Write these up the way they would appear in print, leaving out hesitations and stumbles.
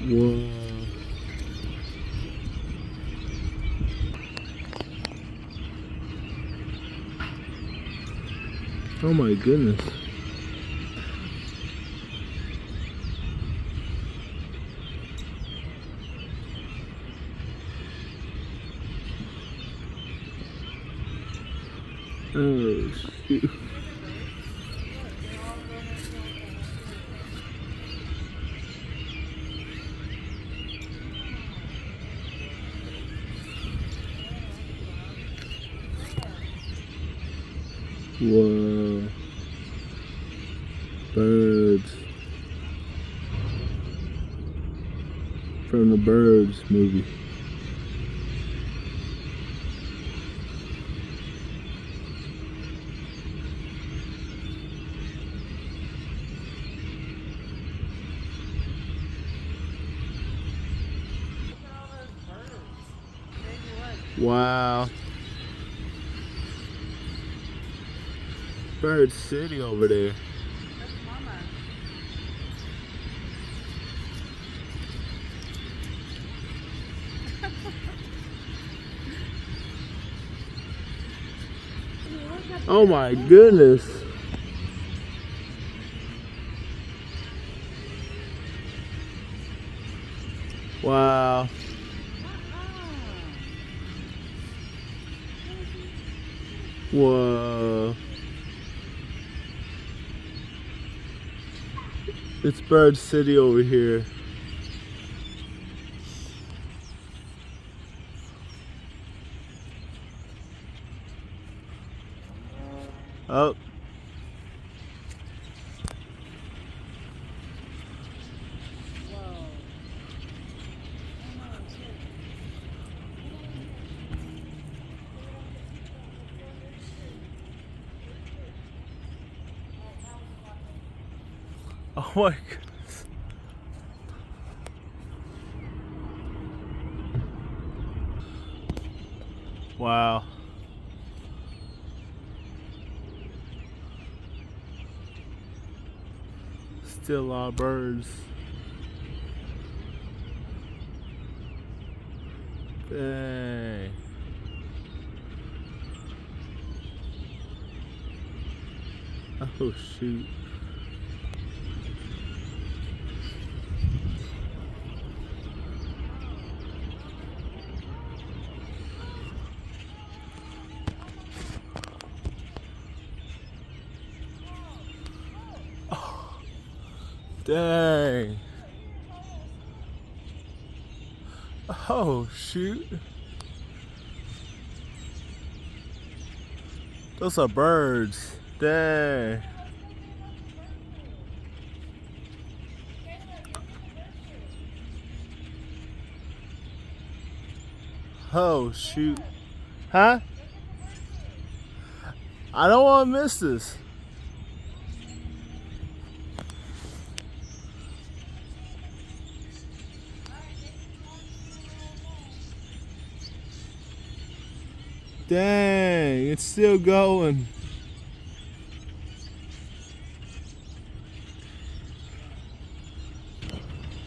Whoa. Oh my goodness. Oh shoot. Whoa. Birds. From the Birds movie. Wow. Bird City over there. Oh my goodness. Wow. Whoa. It's Bird City over here. Oh. Oh my goodness. Wow. Still a lot of birds. Dang. Oh shoot. Oh, dang. Oh shoot. Those are birds. Dang. Oh shoot. Huh? I don't want to miss this. Dang, it's still going.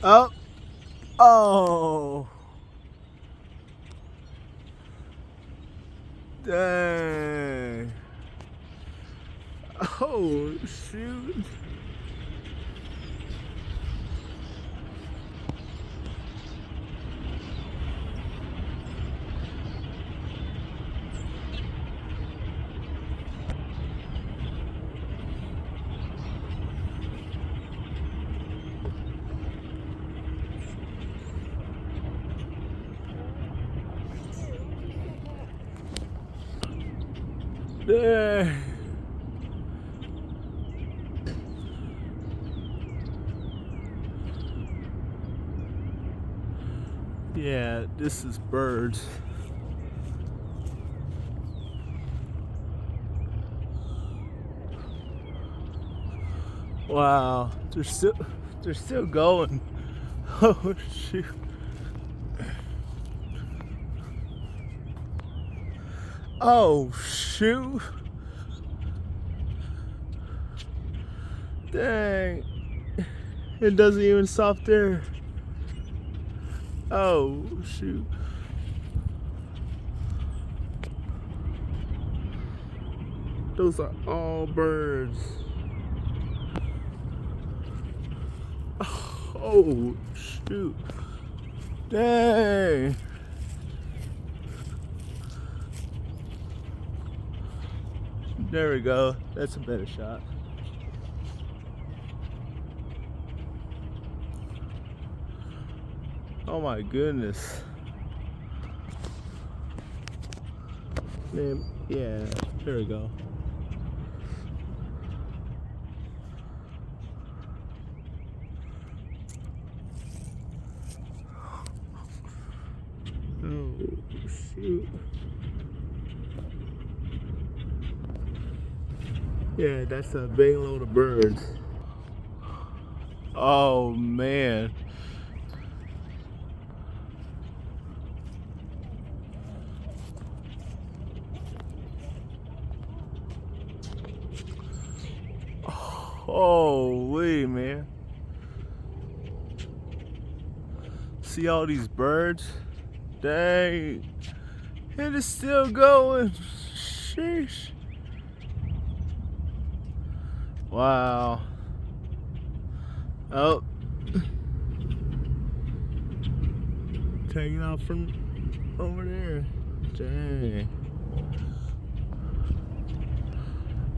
Oh. Oh. Dang. Oh, shoot. Dang. Yeah, this is birds. Wow, they're still going. Oh shoot. Oh shoot. Dang. It doesn't even stop there. Oh, shoot. Those are all birds. Oh, shoot. Dang. There we go. That's a better shot. Oh my goodness. Man, yeah, there we go. Oh, shoot. Yeah, that's a big load of birds. Oh, man. Holy, man. See all these birds? Dang. And it's still going. Sheesh. Wow. Oh. Taking off from over there. Dang.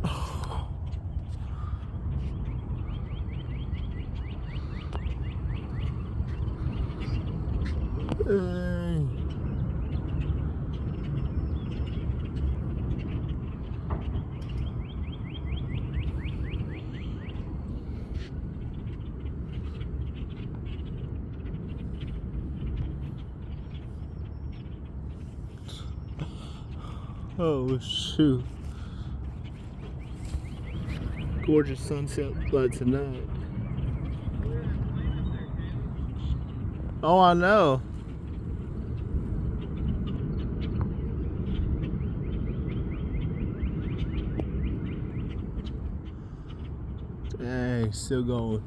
Oh. Dang. Oh, shoot. Gorgeous sunset light tonight. Oh, I know. Dang, still going.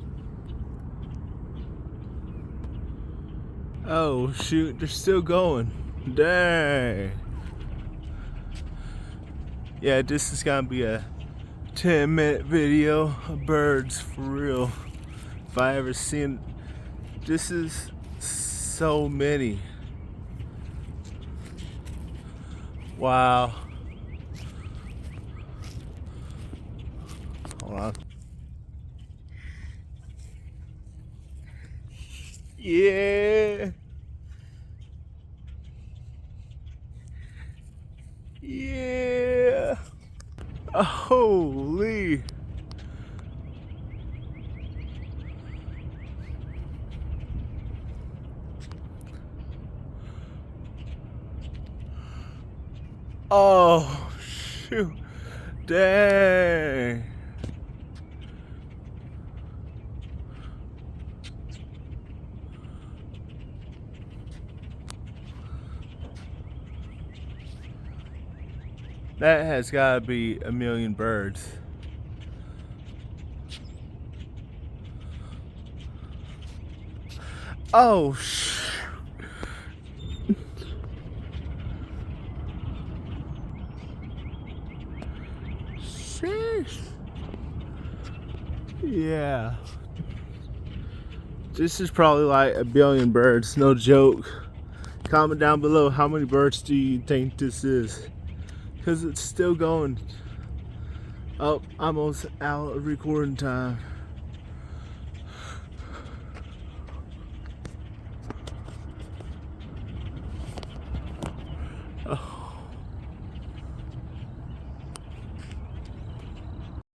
Oh, shoot, they're still going. Dang. Yeah, this is gonna be a 10-minute video of birds for real. If I ever seen, this is so many. Wow. Hold on. Yeah. Yeah. Holy. Oh, shoot. Dang. That has got to be a million birds. Oh, sheesh. Yeah. This is probably like a billion birds, no joke. Comment down below how many birds do you think this is? Because it's still going. Oh, almost out of recording time. Oh.